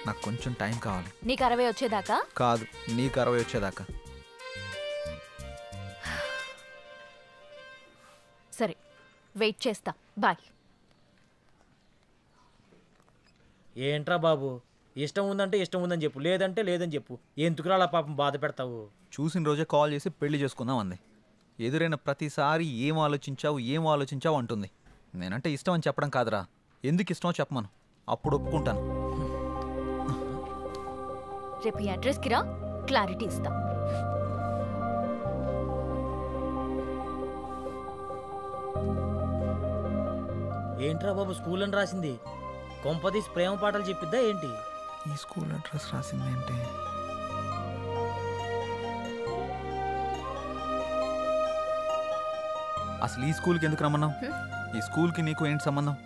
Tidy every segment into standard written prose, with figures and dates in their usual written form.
నాకు కొంచెం టైం కావాలి. నీకు 60 వచ్చేదాకా కాదు, నీకు 60 వచ్చేదాకా. సరే, వెయిట్ చేస్తా. బాయ్. ఏంట్రా బాబు, ఇష్టం ఉందంటే ఇష్టం ఉందని చెప్పు, లేదంటే లేదని చెప్పు. ఎందుకురా అలా పాపం బాధ పెడతావు? చూసిన రోజే కాల్ చేసి పెళ్లి చేసుకుందాం అంది. ఎదురైన ప్రతిసారి ఏం ఆలోచించావు అంటుంది. నేనంటే ఇష్టం అని చెప్పడం కాదురా, ఎందుకు ఇష్టమో చెప్పమను, అప్పుడు ఒప్పుకుంటాను. రేపు ఈ అడ్రస్కి రా, క్లారిటీ ఇస్తా. ఏంట్రా బాబు స్కూల్ అని రాసింది? కొంపదీసి ప్రేమ పాటలు చెప్పిద్దా ఏంటి? ఈ స్కూల్ అడ్రస్ రాసింది ఏంటి? అసలు ఈ స్కూల్కి ఎందుకు రమ్మన్నావు? ఈ స్కూల్కి నీకు ఏంటి సంబంధం?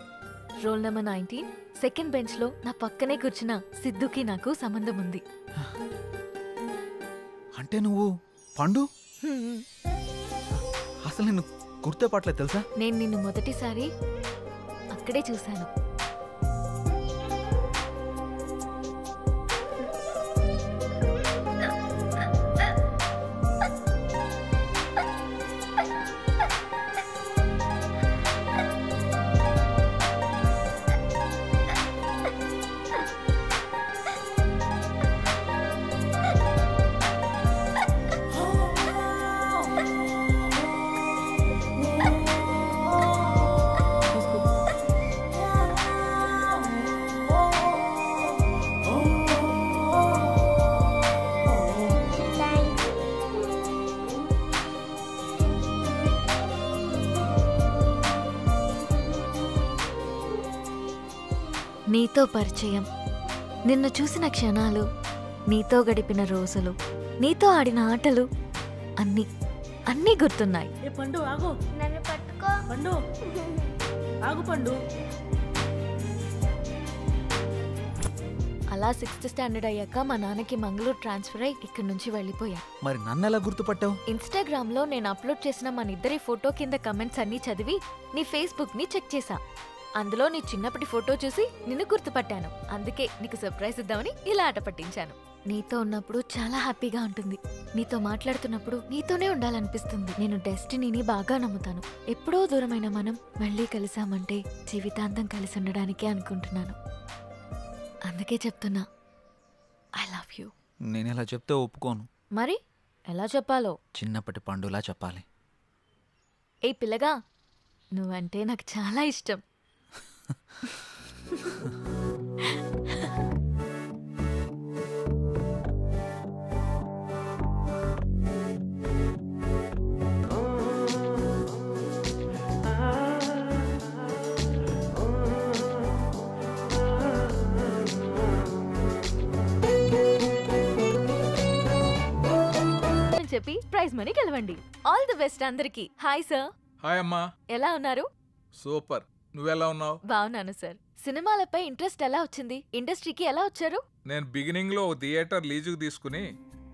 రోల్ నెంబర్ 19 సెకండ్ బెంచ్ లో నా పక్కనే కూర్చున్న సిద్ధుకి నాకు సంబంధం ఉంది. అంటే నువ్వు పండు? అసలు నిన్ను గుర్తుపట్టలేదు తెలుసా? నేను నిన్ను మొదటిసారి అక్కడే చూశాను. నీతో పరిచయం, నిన్ను చూసిన క్షణాలు, నీతో గడిపిన రోజులు, నీతో ఆడిన ఆటలు అన్నీ అన్నీ గుర్తున్నాయి. పండు ఆగు, నన్ను పట్టుకో. పండు ఆగు, పండు. అలా 6th స్టాండర్డ్ అయ్యాక మా నాన్నకి మంగళూరు ట్రాన్స్ఫర్ అయ్యి ఇక్కడి నుంచి వెళ్ళిపోయా. మరి నన్ను ఎలా గుర్తుపట్టావు? ఇన్స్టాగ్రామ్ లో నేను అప్లోడ్ చేసిన మన ఇద్దరి ఫోటో కింద కమెంట్స్ అన్నీ చదివి నీ ఫేస్బుక్ ని చెక్ చేశా. అందులో నీ చిన్నప్పటి ఫోటో చూసి నిన్ను గుర్తుపట్టాను. అందుకే నీకు సర్ప్రైజ్ ఇద్దామని ఇలా ఆట పట్టించాను. నీతో ఉన్నప్పుడు చాలా హ్యాపీగా ఉంటుంది. నీతో మాట్లాడుతున్నప్పుడు నీతోనే ఉండాలనిపిస్తుంది. నేను డెస్టినీని బాగా నమ్ముతాను. ఎప్పుడో దూరమైన మనం మళ్ళీ కలిసామంటే జీవితాంతం కలిసి ఉండడానికే అనుకుంటున్నాను. అందుకే చెప్తున్నా, ఐ లవ్ యూ. నేను ఇలా చెప్తే ఒప్పుకోను. మరి ఎలా చెప్పాలో? చిన్నప్పటి పండులా చెప్పాలి. ఏ పిల్లగా, నువ్వంటే నాకు చాలా ఇష్టం. చెప్పి ప్రైజ్ మనీ గెలవండి. ఆల్ ది బెస్ట్ అందరికి. Hi sir. హాయ్ అమ్మా. ఎలా ఉన్నారు? సూపర్. నువ్వెలా ఉన్నావు? బాగున్నాను సార్. సినిమాలపై ఇంట్రెస్ట్ ఎలా వచ్చింది? ఇండస్ట్రీకి ఎలా వచ్చారు? నేను బిగినింగ్ లో ఒక థియేటర్ లీజుకు తీసుకుని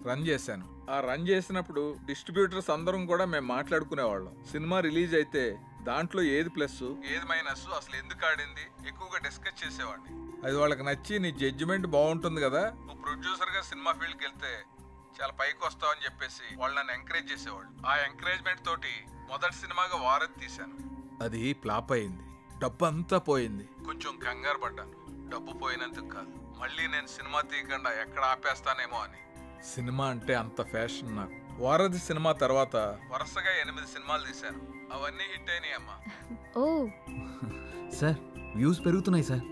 రన్ చేశాను. ఆ రన్ చేసినప్పుడు డిస్ట్రిబ్యూటర్స్ అందరం కూడా మేము మాట్లాడుకునేవాళ్ళం. సినిమా రిలీజ్ అయితే దాంట్లో ఏది ప్లస్ ఏది మైనస్, అసలు ఎందుకు ఆడింది ఎక్కువగా డిస్కస్ చేసేవాడిని. అది వాళ్ళకి నచ్చి నీ జడ్జిమెంట్ బాగుంటుంది కదా, నువ్వు ప్రొడ్యూసర్ గా సినిమా ఫీల్డ్కి వెళ్తే చాలా పైకి వస్తావు అని చెప్పేసి వాళ్ళు నన్ను ఎంకరేజ్ చేసేవాళ్ళు. ఆ ఎంకరేజ్మెంట్ తోటి మొదటి సినిమాగా వారధి తీశాను. అది ఫ్లాప్ అయింది, డబ్బు అంతా పోయింది. కొంచెం కంగారు పడ్డాను, డబ్బు పోయినందుకు కాదు, మళ్ళీ నేను సినిమా తీయకుండా ఎక్కడ ఆపేస్తానేమో అని. సినిమా అంటే అంత ఫ్యాషన్ నాకు. వారధి సినిమా తర్వాత వరుసగా 8 సినిమాలు తీశాను. అవన్నీ హిట్ అయినాయి అమ్మా. ఓ సార్, వ్యూస్ పెరుగుతున్నాయి సార్.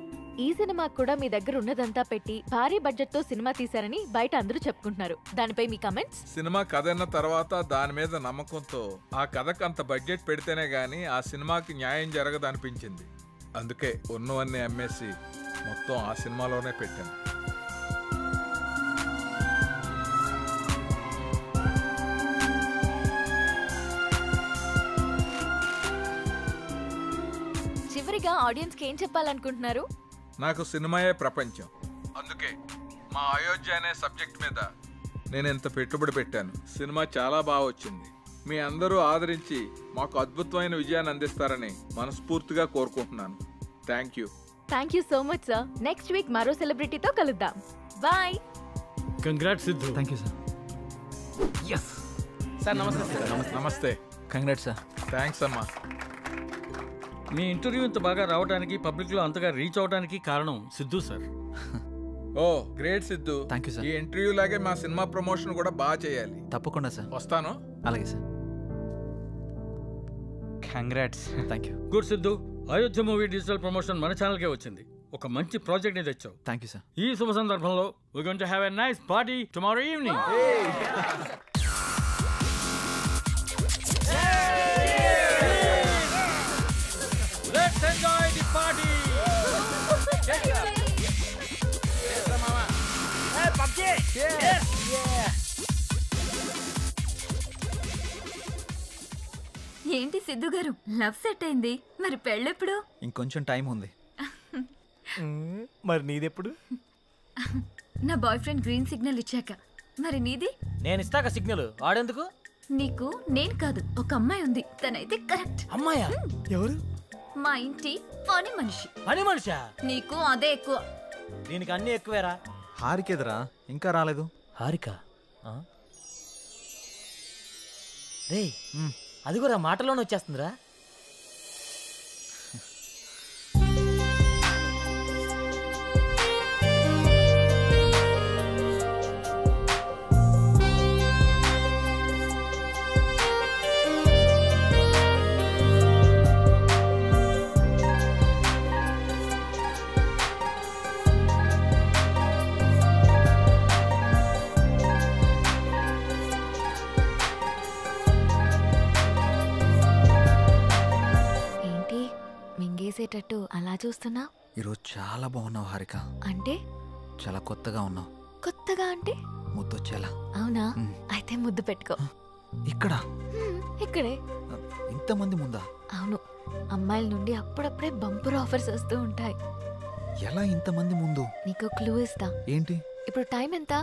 ఈ సినిమా కూడా మీ దగ్గర ఉన్నదంతా పెట్టి భారీ బడ్జెట్ తో సినిమా తీశారని బయట అందరూ చెప్పుకుంటున్నారు. దానిపై మీ కమెంట్స్? సినిమా కథ అన్న తర్వాత దాని మీద నమ్మకంతో ఆ కథకు అంత బడ్జెట్ పెడితేనే గానీ ఆ సినిమాకి న్యాయం జరగదు అనిపించింది. అందుకే ఉన్నవన్నీ అమ్మేసి మొత్తం ఆ సినిమాలోనే పెట్టాను. చివరిగా ఆడియన్స్ కి ఏం చెప్పాలనుకుంటున్నారు? నాకు సినిమాయే ప్రపంచం. అందుకే మా అయోధ్య అనే సబ్జెక్ట్ మీద నేను ఎంత పెట్టుబడి పెట్టాను. సినిమా చాలా బాగా వచ్చింది. మీ అందరూ ఆదరించి మాకు అద్భుతమైన విజయాన్ని అందిస్తారని మనస్ఫూర్తిగా కోరుకుంటున్నాను. Thank you. Thank you so much sir. Next week మరో సెలబ్రిటీతో కలుద్దాం. Bye. Congrats Sidhu. Thank you sir. Yes sir నమస్తే సార్. నమస్తే. Congrats sir. థ్యాంక్స్ అమ్మా. మీ ఇంటర్వ్యూ ఇంత బాగా రావడానికి పబ్లిక్లో అంతగా రీచ్ అవడానికి కారణం Sidhu sir. Oh great Sidhu. Thank you sir. ఈ ఇంటర్వ్యూ లాగే మా సినిమా ప్రమోషన్ కూడా బాగా చేయాలి. తప్పకుండా సార్. వస్తాను. అలాగే sir. Congrats. Thank you. Good Siddhu. Ayodhya movie digital promotion మన ఛానల్కే వచ్చింది. ఒక మంచి ప్రాజెక్ట్ ని తెచ్చావు. Thank you sir. ఈ శుభ సందర్భంలో we're going to have a nice party tomorrow evening. Let's enjoy the party. ఏంటి సిద్ధు గారు లవ్ సెట్ అయింది, మరి పెళ్ళెప్పుడు? ఇంకొంచెం టైం ఉంది. మరి నీదెప్పుడు? నా బాయ్ ఫ్రెండ్ గ్రీన్ సిగ్నల్ ఇచ్చాక. మరి నీది? నేను ఇస్తాక సిగ్నల్ వాడేందుకు? నీకు నేను కాదు, ఒక అమ్మాయి ఉంది, తనైతే కరెక్ట్. అమ్మాయా? ఎవరు? మా ఇంటి పని మనిషి. పని మనిషా? నీకు అదే ఎక్కువ. దీనికి అన్ని ఎక్కువేరా. హారికేదరా ఇంకా రాలేదు. హారిక రే అది కూడా మాటలోనే వచ్చేస్తుందిరా. మింగేసేటట్టు అలా చూస్తున్నా? ఈరోజు చాలా బాగున్నావు హారిక. అంటే? చాలా కొత్తగా ఉన్నావు. కొత్తగా అంటే? ముద్దొచ్చేలా. అవునా? అయితే ముద్దు పెట్టుకో. ఇక్కడ? ఇక్కడే. ఇంతమంది ముందా? అవును, అమ్మాయిల నుండి అప్పుడప్పుడే బంపర్ ఆఫర్స్ వస్తూ ఉంటాయి. ఎలా ఇంతమంది ముందు? నీకు క్లూ ఇస్తా. ఏంటి? ఇప్పుడు టైం ఎంత?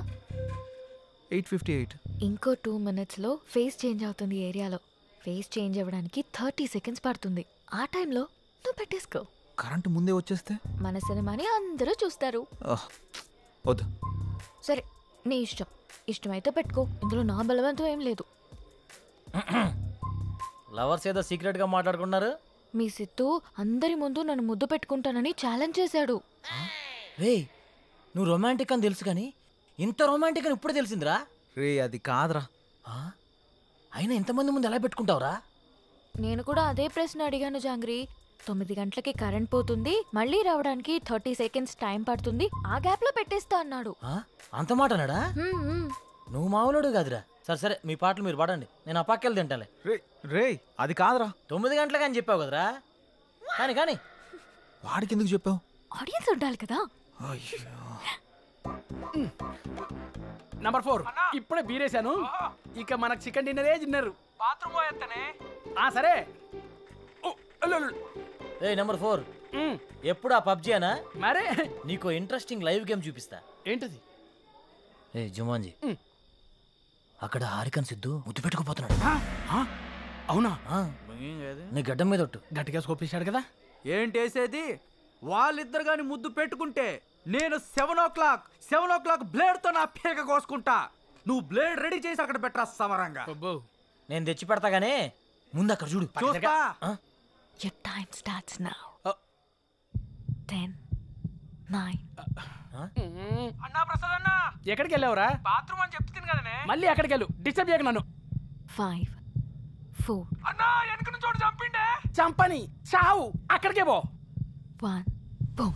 8:58. ఇంకో 2 minutes లో ఫేస్ చేంజ్ అవుతుంది ఏరియాలో. ఫేస్ చేంజ్ అవ్వడానికి 30 seconds పడుతుంది. ఆ టైంలో నువ్వు పెట్టేసుకో. కరెంటు ముందే వచ్చేస్తే? మన సినిమాని అందరూ చూస్తారు. వద్దు. సరే నీ ఇష్టం. ఇష్టమైతే పెట్టుకో, ఇందులో నా బలవంతం ఏం లేదు. లవర్స్ ఏదో సీక్రెట్ గా మాట్లాడుకున్నారు. మీ సిత్తు అందరి ముందు నన్ను ముద్దు పెట్టుకుంటానని ఛాలెంజ్ చేశాడు. రే నువ్వు రొమాంటిక్ అని తెలుసు కానీ ఇంత రొమాంటిక్ అని ఇప్పుడే తెలిసిందిరా. రే అది కాదురా. అయినా ఎంతమంది ముందు ఎలా పెట్టుకుంటావురా? నేను కూడా అదే ప్రశ్న అడిగాను జాంగ్రీ. 9 గంటలకి కరెంట్ పోతుంది, మళ్ళీ రావడానికి 30 seconds టైం పడుతుంది, ఆ గ్యాప్ లో పెట్టేస్తా అన్నాడు. అంత మాట అన్నాడా? నువ్వు మామూలుడు కాదురా. సరే సరే మీ పాటలు మీరు పాడండి, నేను ఆ పక్కెళ్ళి తింటాలే. రే అది కాదురా. 9 గంటలకి అని చెప్పావు కదరా. కానీ కానీ వాడికి ఎందుకు చెప్పావు? ఆడియన్స్ ఉండాలి కదా. నంబర్ 4 ఇప్పుడే బీరేశాను. ఇక మనకు చికెన్ డిన్నరే తిన్నారు. బాత్రూమ్ పోయేస్తానే. సరే. ఏ నెంబర్ 4 ఎప్పుడు ఆ పబ్జీ అనా? మరే నీకు ఇంట్రెస్టింగ్ లైవ్ గేమ్ చూపిస్తా. ఏంటది? ఏ జుమాన్జీ, అక్కడ హారికన్ సిద్ధు ముద్దు పెట్టుకుపోతున్నాడు. అవునా? నీ గడ్డం మీద ఒట్టు. గట్టిగా స్కోపించాడు కదా. ఏంటేసేది? వాళ్ళిద్దరు గాని ముద్దు పెట్టుకుంటే నేను 7 o'clock బ్లేడ్ తో నా పేక కోసుకుంటా. నువ్వు బ్లేడ్ రెడీ చేసి అక్కడ పెట్టరా సమరంగా. నేను తెచ్చి పెడతా గానీ ముందు అక్కడ చూడు. చూస్తా. Your time starts now. 10, 9. అన్నా ప్రసాద్ అన్న ఎక్కడికి వెళ్ళావురా? బాత్రూమ్ అని చెప్తుంది కదనే. మళ్ళీ ఎక్కడికి వెళ్ళు, డిస్టర్బ్ చేయకు నన్ను. 5, 4. అన్నా వెనక నుంచి చోటు చంపిండే. చంపని చావు, అక్కడికే పో. 1, boom.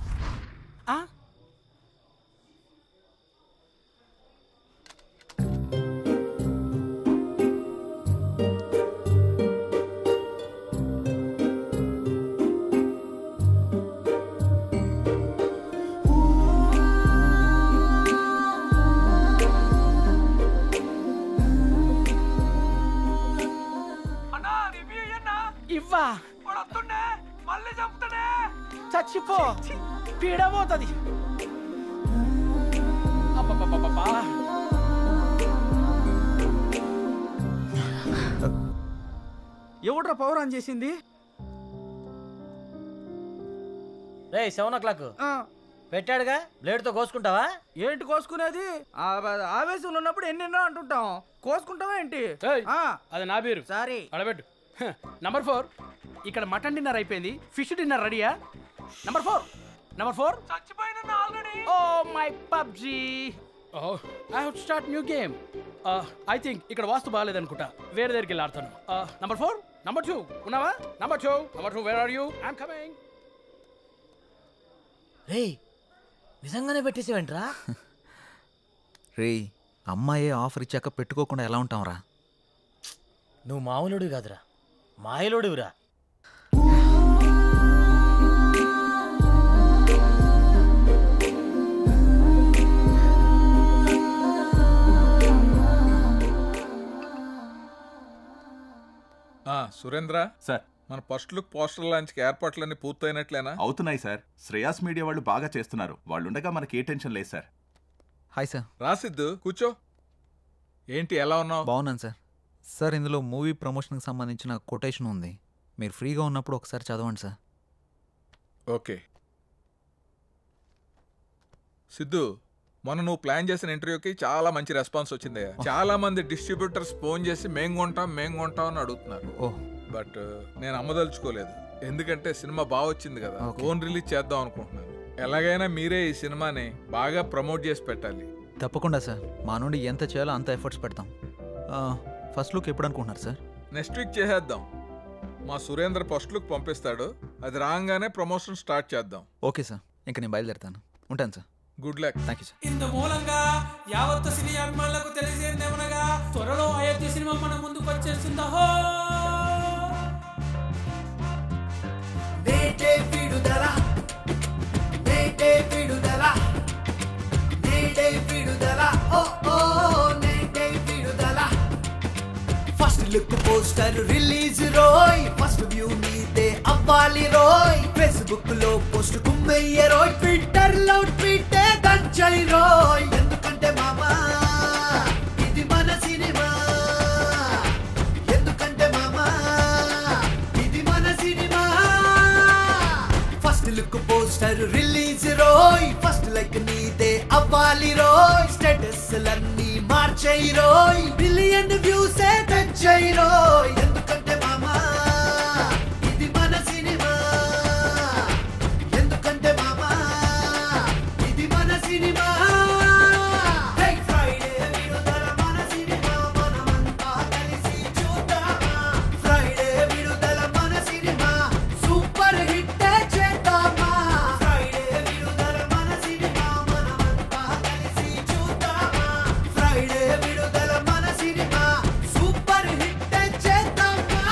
ఇవ్వా మళ్ళీ చంపుతానే. చచ్చిపో, పీడబోతుంది. ఎవడ్రా పవర్ ఆన్ చేసింది? రే 7 o'clock పెట్టాడుగా బ్లేడ్తో కోసుకుంటావా? ఏంటి కోసుకునేది? ఆవేశంలో ఉన్నప్పుడు ఎన్నెన్నో అంటుంటాం, కోసుకుంటావా ఏంటి? అది నా పేరు. సారీ అడబెట్టు. నంబర్ 4 ఇక్కడ మటన్ డిన్నర్ అయిపోయింది, ఫిష్ డిన్నర్ రెడీయా? నంబర్ 4 చచ్చిపోయినా already. Oh my PUBG. Oh I have to start new game. I think ఇక్కడ వాస్తు బాగాలేదనుకుంటా, వేరే దగ్గరికి వెళ్ళి ఆడతాను. నంబర్ 4 నంబర్ 2 ఉన్నావా? Number 2 where are you? I'm coming. రే నిజంగానే పెట్టేసేవేంట్రా? రే అమ్మాయే ఆఫర్ ఇచ్చాక పెట్టుకోకుండా ఎలా ఉంటావురా? నువ్వు మామూలుడివి కాదురా, మాయలోడివిరా. సురేంద్ర సార్, మన ఫస్ట్ లుక్ పోస్టర్ లాంచ్కి ఏర్పాట్లన్నీ పూర్తయినట్లేనా? అవుతున్నాయి సార్. శ్రేయాస్ మీడియా వాళ్ళు బాగా చేస్తున్నారు. వాళ్ళుండగా మనకి ఏ టెన్షన్ లేదు సార్. Hi sir. రాసిద్దు కూర్చో. ఏంటి ఎలా ఉన్నావు? బాగున్నాను సార్. సార్ ఇందులో మూవీ ప్రమోషన్కి సంబంధించిన కొటేషన్ ఉంది, మీరు ఫ్రీగా ఉన్నప్పుడు ఒకసారి చదవండి సార్. ఓకే. సిద్ధు, మొన్న నువ్వు ప్లాన్ చేసిన ఇంటర్వ్యూకి చాలా మంచి రెస్పాన్స్ వచ్చింది. చాలా మంది డిస్ట్రిబ్యూటర్స్ ఫోన్ చేసి మేం కొంటాం అని అడుగుతున్నారు. బట్ నేను అమ్మదలుచుకోలేదు, ఎందుకంటే సినిమా బాగా వచ్చింది కదా, ఫోన్ రిలీజ్ చేద్దాం అనుకుంటున్నాను. ఎలాగైనా మీరే ఈ సినిమాని బాగా ప్రమోట్ చేసి పెట్టాలి. తప్పకుండా సార్, మా నుండి ఎంత చేయాలో అంత ఎఫర్ట్స్ పెడతాం. ఫస్ట్ లుక్ ఎప్పుడు అనుకుంటున్నారు సార్? నెక్స్ట్ వీక్ చేసేద్దాం. మా సురేంద్ర ఫస్ట్ లుక్ పంపిస్తాడు, అది రాగానే ప్రమోషన్ స్టార్ట్ చేద్దాం. ఓకే సార్, ఇంకా నేను బయలుదేరుతాను. ఉంటాను sir. Good luck. Thank you sir. ఇందు మూలంగా యావత్తు సినీ అభిమానులకు తెలియజేయమనగా త్వరలో అయోధ్య సినిమా మన ముందుకు వచ్చేస్తుందా? నేటే విడుదల, నేటే విడుదల, నేటే విడుదల, ఓ ఓ నేటే విడుదల. ఫస్ట్ లుక్ పోస్టర్ రిలీజ్ రోయ్, ఫస్ట్ వ్యూ నీదే అవ్వాలి రోయ్. ఫేస్బుక్ లో పోస్ట్ కుమ్మయ్య రోయ్, ట్విట్టర్ లో ట్వీటే దంచై రోయ్. ఎందుకంటే మామా ఇది మన సినిమా, ఎందుకంటే మామా ఇది మన cinema. First look poster release రోయ్, ఫస్ట్ లైక్ నీదే అవ్వాలి రోయ్. స్టేటస్ లన్నీ మార్చై రోయ్, బిలియన్ వ్యూస్ తెచ్చై రోయ్. ఎందుకంటే మామా ఇది మన సినిమా, ఎందుకంటే మామా ఇది మన సినిమా. ఫ్రైడే విడుదల మన సినిమా, మనమంతా కలిసి చూద్దామా. ఫ్రైడే విడుదల మన సినిమా, సూపర్ హిట్ చేద్దామా. ఫ్రైడే విడుదల మన సినిమా, మనమంతా కలిసి చూద్దామా. ఫ్రైడే విడుదల మన సినిమా, సూపర్ హిట్ చేద్దామా.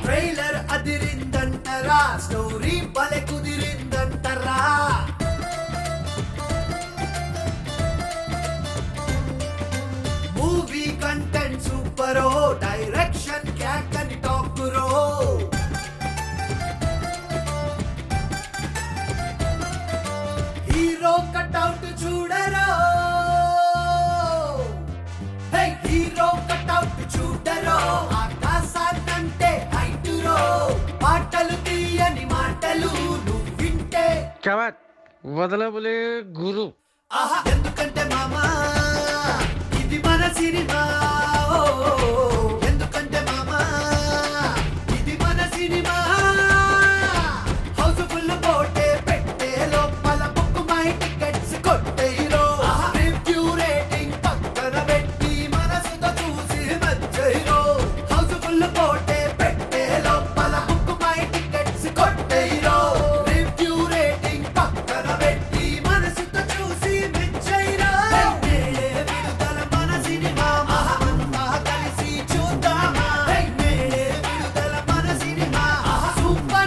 ట్రైలర్ అదిరిందంటరా, స్టోరీ భలే కుదిరిందంటరా. మూవీ కంటెంట్ సూపరో, డైరెక్షన్ క్యాక్ అని టాకురో. హీరో కట్అవుట్ చూడరో, హీరో కట్అవుట్ చూడరో. ఆకాశాన్నంటే హైటురో, పాటలు తీయని మాటలు నువ్వు వింటే వదలబులే గురు. ఆహా ఎందుకంటే మామా ఇది మన సినిమా, ఓ